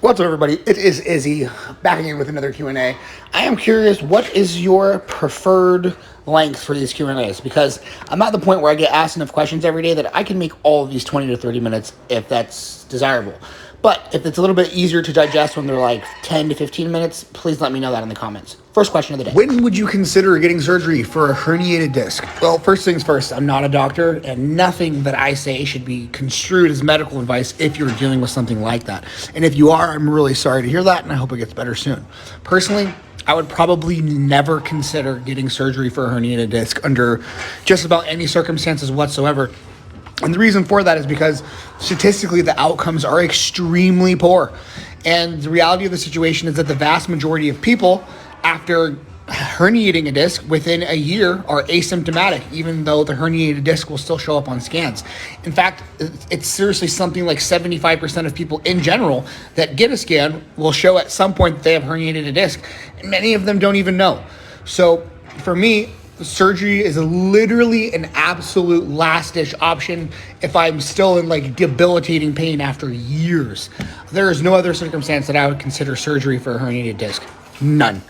What's up, everybody? It is Izzy, back again with another Q&A. I am curious, what is your preferred length for these Q&As? Because I'm at the point where I get asked enough questions every day that I can make all of these 20 to 30 minutes if that's desirable. But if it's a little bit easier to digest when they're like 10 to 15 minutes, please let me know that in the comments. First question of the day. When would you consider getting surgery for a herniated disc? Well, first things first, I'm not a doctor, and nothing that I say should be construed as medical advice if you're dealing with something like that. And if you are, I'm really sorry to hear that, and I hope it gets better soon. Personally, I would probably never consider getting surgery for a herniated disc under just about any circumstances whatsoever. And the reason for that is because statistically the outcomes are extremely poor. And the reality of the situation is that the vast majority of people, after herniating a disc within a year, are asymptomatic, even though the herniated disc will still show up on scans. In fact, it's seriously something like 75% of people in general that get a scan will show at some point that they have herniated a disc. And many of them don't even know. So for me, surgery is literally an absolute last-ditch option if I'm still in like debilitating pain after years. There is no other circumstance that I would consider surgery for a herniated disc. None.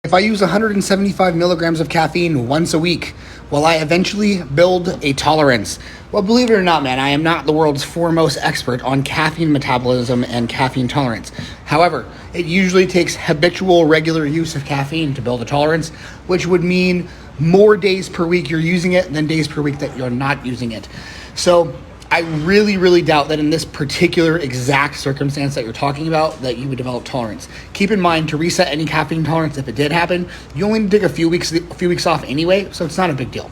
If I use 175 milligrams of caffeine once a week, will I eventually build a tolerance? Well, believe it or not, man, I am not the world's foremost expert on caffeine metabolism and caffeine tolerance. However, it usually takes habitual, regular use of caffeine to build a tolerance, which would mean more days per week you're using it than days per week that you're not using it. So I really doubt that in this particular exact circumstance that you're talking about that you would develop tolerance. Keep in mind, to reset any caffeine tolerance, if it did happen, you only need to take a few weeks off anyway, so it's not a big deal.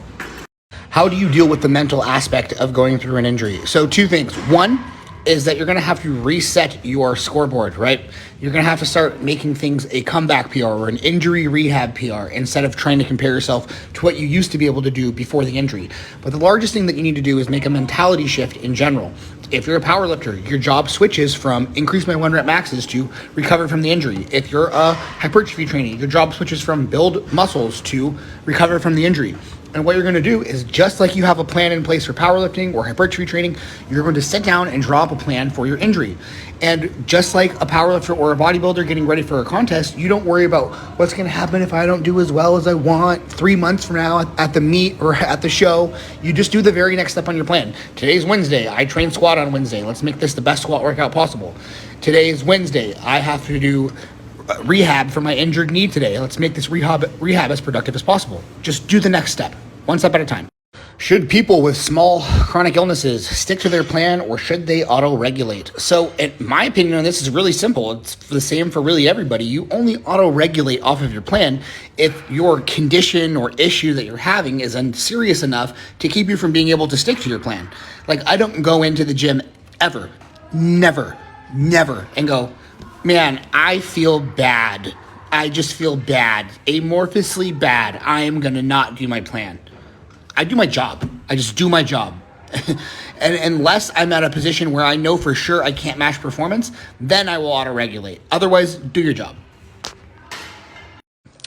How do you deal with the mental aspect of going through an injury? So two things. One is that you're going to have to reset your scoreboard, right? You're going to have to start making things a comeback PR or an injury rehab PR instead of trying to compare yourself to what you used to be able to do before the injury. But the largest thing that you need to do is make a mentality shift in general. If you're a powerlifter, your job switches from increase my 1 rep maxes to recover from the injury. If you're a hypertrophy trainee, your job switches from build muscles to recover from the injury. And what you're going to do is, just like you have a plan in place for powerlifting or hypertrophy training, you're going to sit down and draw up a plan for your injury. And just like a powerlifter or a bodybuilder getting ready for a contest, you don't worry about what's going to happen if I don't do as well as I want 3 months from now at the meet or at the show. You just do the very next step on your plan. Today's Wednesday. I train squat on Wednesday. Let's make this the best squat workout possible. Today is Wednesday. I have to do rehab for my injured knee today. Let's make this rehab as productive as possible. Just do the next step, one step at a time. Should people with small chronic illnesses stick to their plan, or should they auto-regulate? So in my opinion on this is really simple. It's the same for really everybody. You only auto-regulate off of your plan if your condition or issue that you're having is serious enough to keep you from being able to stick to your plan. Like, I don't go into the gym ever, never, and go, man, I feel bad. I just feel bad, amorphously bad. I am going to not do my plan. I do my job. I just do my job. And unless I'm at a position where I know for sure I can't match performance, then I will auto-regulate. Otherwise, do your job.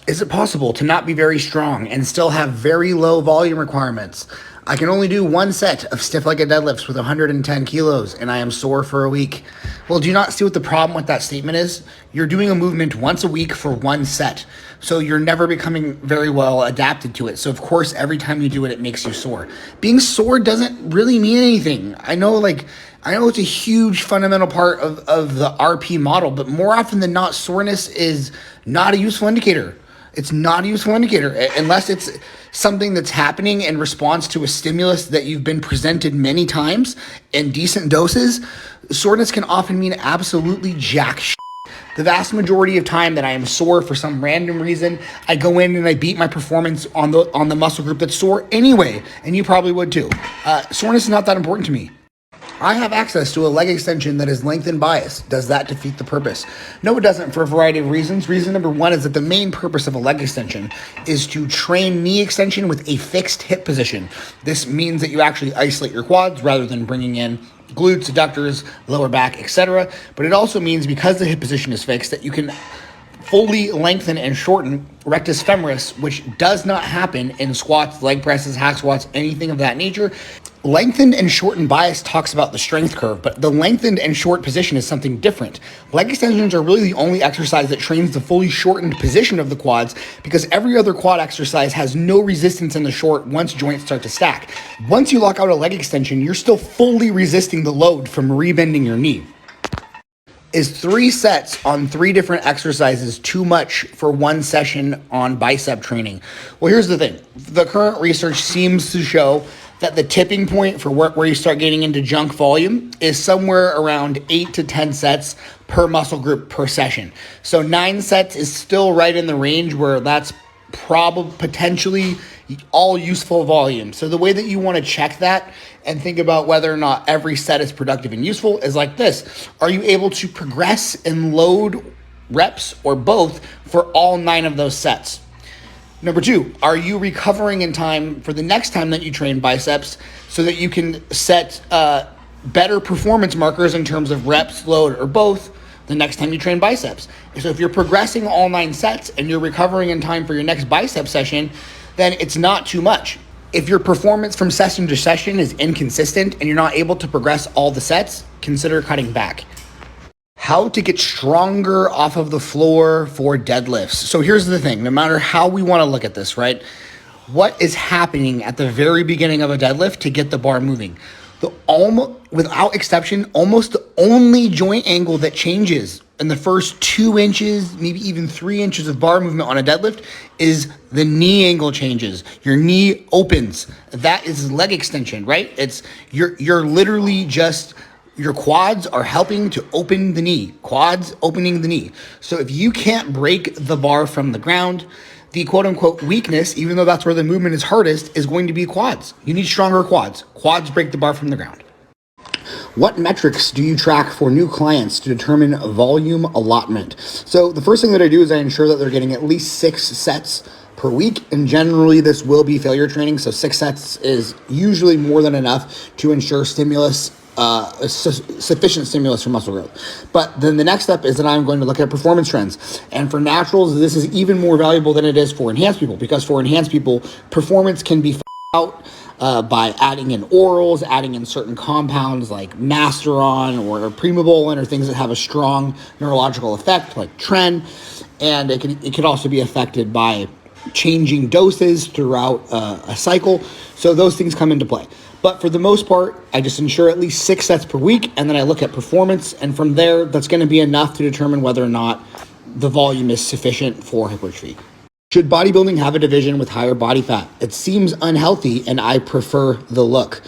Is it possible to not be very strong and still have very low volume requirements? I can only do one set of stiff-legged deadlifts with 110 kilos, and I am sore for a week. Well, do you not see what the problem with that statement is? You're doing a movement once a week for one set, so you're never becoming very well adapted to it. So, of course, every time you do it, it makes you sore. Being sore doesn't really mean anything. I know it's a huge fundamental part of the RP model, but more often than not, soreness is not a useful indicator. It's not a useful indicator unless it's something that's happening in response to a stimulus that you've been presented many times in decent doses. Soreness can often mean absolutely jack shit. The vast majority of time that I am sore for some random reason, I go in and I beat my performance on the muscle group that's sore anyway, and you probably would too. Soreness is not that important to me. I have access to a leg extension that is lengthened-biased. Does that defeat the purpose? No, it doesn't, for a variety of reasons. Reason number one is that the main purpose of a leg extension is to train knee extension with a fixed hip position. This means that you actually isolate your quads rather than bringing in glutes, adductors, lower back, etc. But it also means, because the hip position is fixed, that you can fully lengthen and shorten rectus femoris, which does not happen in squats, leg presses, hack squats, anything of that nature. Lengthened and shortened bias talks about the strength curve, but the lengthened and short position is something different. Leg extensions are really the only exercise that trains the fully shortened position of the quads, because every other quad exercise has no resistance in the short once joints start to stack. Once you lock out a leg extension, you're still fully resisting the load from rebending your knee. Is 3 sets on 3 different exercises too much for one session on bicep training? Well, here's the thing. The current research seems to show that the tipping point for where you start getting into junk volume is somewhere around 8 to 10 sets per muscle group per session. So 9 sets is still right in the range where that's probably potentially all useful volume. So the way that you want to check that and think about whether or not every set is productive and useful is like this. Are you able to progress in load, reps, or both for all 9 of those sets? Number 2, are you recovering in time for the next time that you train biceps so that you can set better performance markers in terms of reps, load, or both the next time you train biceps? So if you're progressing all 9 sets and you're recovering in time for your next bicep session, then it's not too much. If your performance from session to session is inconsistent and you're not able to progress all the sets, consider cutting back. How to get stronger off of the floor for deadlifts. So here's the thing, no matter how we want to look at this, right? What is happening at the very beginning of a deadlift to get the bar moving? Without exception, almost the only joint angle that changes in the first 2 inches, maybe even 3 inches of bar movement on a deadlift is the knee angle changes. Your knee opens. That is leg extension, right? You're literally just, your quads are helping to open the knee. Quads opening the knee. So if you can't break the bar from the ground, the quote-unquote weakness, even though that's where the movement is hardest, is going to be quads. You need stronger quads. Quads break the bar from the ground. What metrics do you track for new clients to determine volume allotment? So the first thing that I do is I ensure that they're getting at least 6 sets per week, and generally this will be failure training, so 6 sets is usually more than enough to ensure stimulus, sufficient stimulus for muscle growth. But then the next step is that I'm going to look at performance trends. And for naturals, this is even more valuable than it is for enhanced people, because for enhanced people, performance can be out by adding in orals, adding in certain compounds like Masteron or Primobolan, or things that have a strong neurological effect like Tren. And it can also be affected by changing doses throughout a cycle. So those things come into play. But for the most part, I just ensure at least 6 sets per week, and then I look at performance, and from there, that's going to be enough to determine whether or not the volume is sufficient for hypertrophy. Should bodybuilding have a division with higher body fat? It seems unhealthy, and I prefer the look.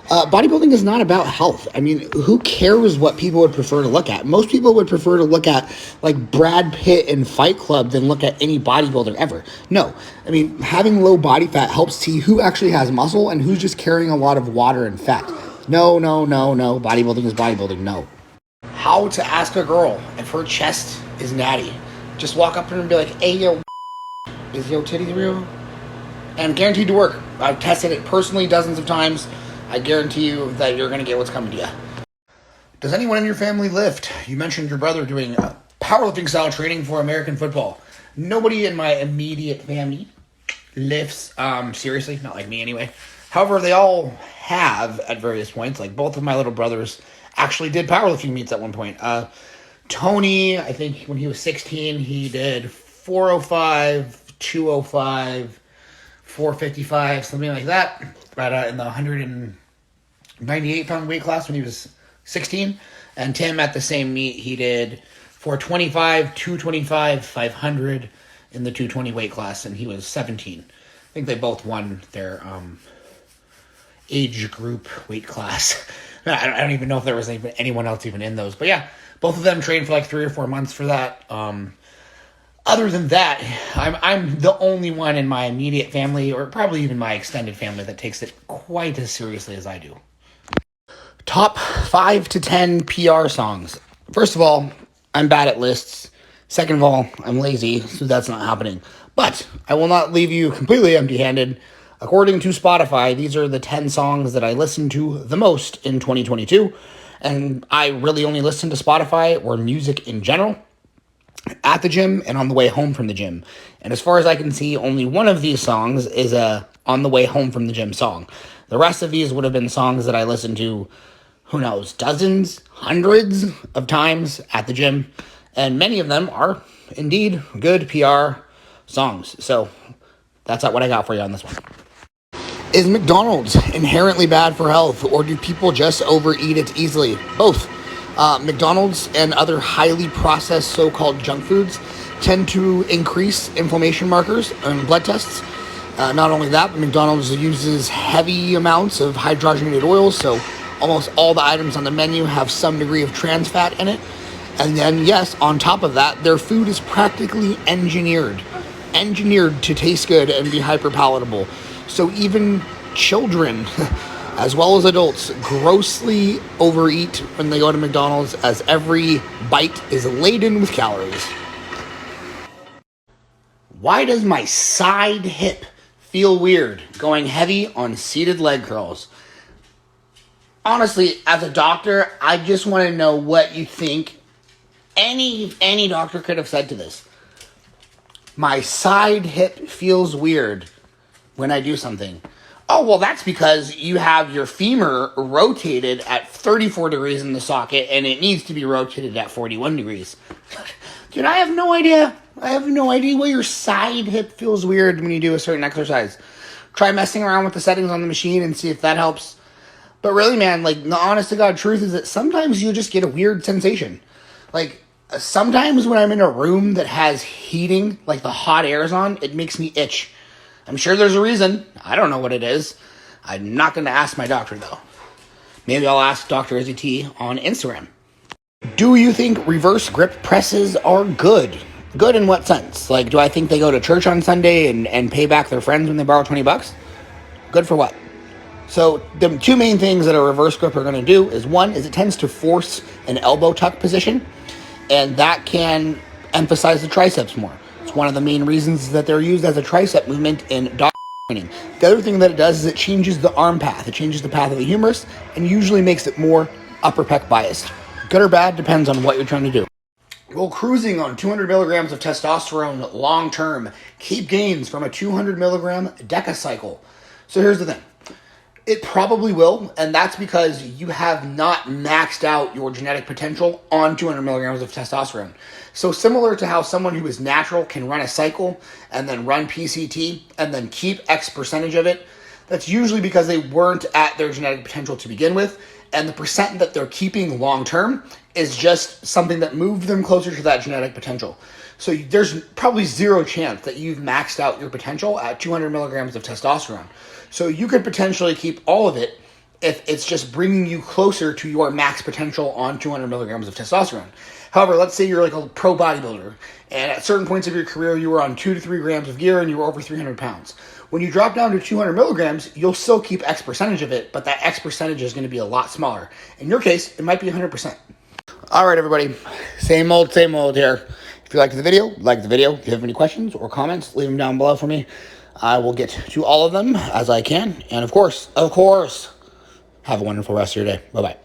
Bodybuilding is not about health. I mean, who cares what people would prefer to look at? Most people would prefer to look at like Brad Pitt in Fight Club than look at any bodybuilder ever. No, I mean, having low body fat helps see who actually has muscle and who's just carrying a lot of water and fat. No. Bodybuilding is bodybuilding. No. How to ask a girl if her chest is natty. Just walk up to her and be like, hey, yo, is your titty real? And guaranteed to work. I've tested it personally dozens of times. I guarantee you that you're going to get what's coming to you. Does anyone in your family lift? You mentioned your brother doing powerlifting style training for American football. Nobody in my immediate family lifts, seriously, not like me anyway. However, they all have at various points. Like both of my little brothers actually did powerlifting meets at one point. Tony, I think when he was 16, he did 405, 205, 455, something like that. Right in the 198-pound weight class when he was 16. And Tim, at the same meet, he did 425, 225, 500 in the 220 weight class, and he was 17. I think they both won their age group weight class. I don't even know if there was anyone else even in those. But yeah, both of them trained for like 3 or 4 months for that. Other than that, I'm the only one in my immediate family, or probably even my extended family, that takes it quite as seriously as I do. Top 5 to 10 PR songs. First of all, I'm bad at lists. Second of all, I'm lazy, so that's not happening. But I will not leave you completely empty-handed. According to Spotify, these are the 10 songs that I listened to the most in 2022. And I really only listen to Spotify or music in general. at the gym and on the way home from the gym. And as far as I can see, only one of these songs is a on the way home from the gym song. The rest of these would have been songs that I listened to, who knows, dozens, hundreds of times at the gym. And many of them are indeed good PR songs. So that's what I got for you on this one. Is McDonald's inherently bad for health, or do people just overeat it easily? Both. McDonald's and other highly processed so-called junk foods tend to increase inflammation markers and blood tests. Not only that, but McDonald's uses heavy amounts of hydrogenated oils, so almost all the items on the menu have some degree of trans fat in it. And then, yes, on top of that, their food is practically engineered to taste good and be hyper palatable. So even children, as well as adults, grossly overeat when they go to McDonald's, as every bite is laden with calories. Why does my side hip feel weird going heavy on seated leg curls? Honestly, as a doctor, I just want to know what you think. Any doctor could have said to this. My side hip feels weird when I do something. Oh, well, that's because you have your femur rotated at 34 degrees in the socket, and it needs to be rotated at 41 degrees. Dude, I have no idea. I have no idea why your side hip feels weird when you do a certain exercise. Try messing around with the settings on the machine and see if that helps. But really, man, like, the honest to God truth is that sometimes you just get a weird sensation. Like, sometimes when I'm in a room that has heating, like the hot air is on, it makes me itch. I'm sure there's a reason. I don't know what it is. I'm not going to ask my doctor, though. Maybe I'll ask Dr. Izzy T on Instagram. Do you think reverse grip presses are good? Good in what sense? Like, do I think they go to church on Sunday and pay back their friends when they borrow $20? Good for what? So the two main things that a reverse grip are going to do is, one, is it tends to force an elbow tuck position, and that can emphasize the triceps more. It's one of the main reasons that they're used as a tricep movement in dog training. The other thing that it does is it changes the arm path. It changes the path of the humerus and usually makes it more upper pec biased. Good or bad depends on what you're trying to do. Well, cruising on 200 milligrams of testosterone long term, keep gains from a 200 milligram DECA cycle. So here's the thing. It probably will, and that's because you have not maxed out your genetic potential on 200 milligrams of testosterone. So similar to how someone who is natural can run a cycle and then run PCT and then keep X percentage of it, that's usually because they weren't at their genetic potential to begin with, and the percent that they're keeping long term is just something that moved them closer to that genetic potential. So there's probably zero chance that you've maxed out your potential at 200 milligrams of testosterone. So you could potentially keep all of it if it's just bringing you closer to your max potential on 200 milligrams of testosterone. However, let's say you're like a pro bodybuilder, and at certain points of your career, you were on 2 to 3 grams of gear and you were over 300 pounds. When you drop down to 200 milligrams, you'll still keep X percentage of it, but that X percentage is going to be a lot smaller. In your case, it might be 100%. All right, everybody. Same old here. If you liked the video, like the video. If you have any questions or comments, leave them down below for me. I will get to all of them as I can. And of course, have a wonderful rest of your day. Bye-bye.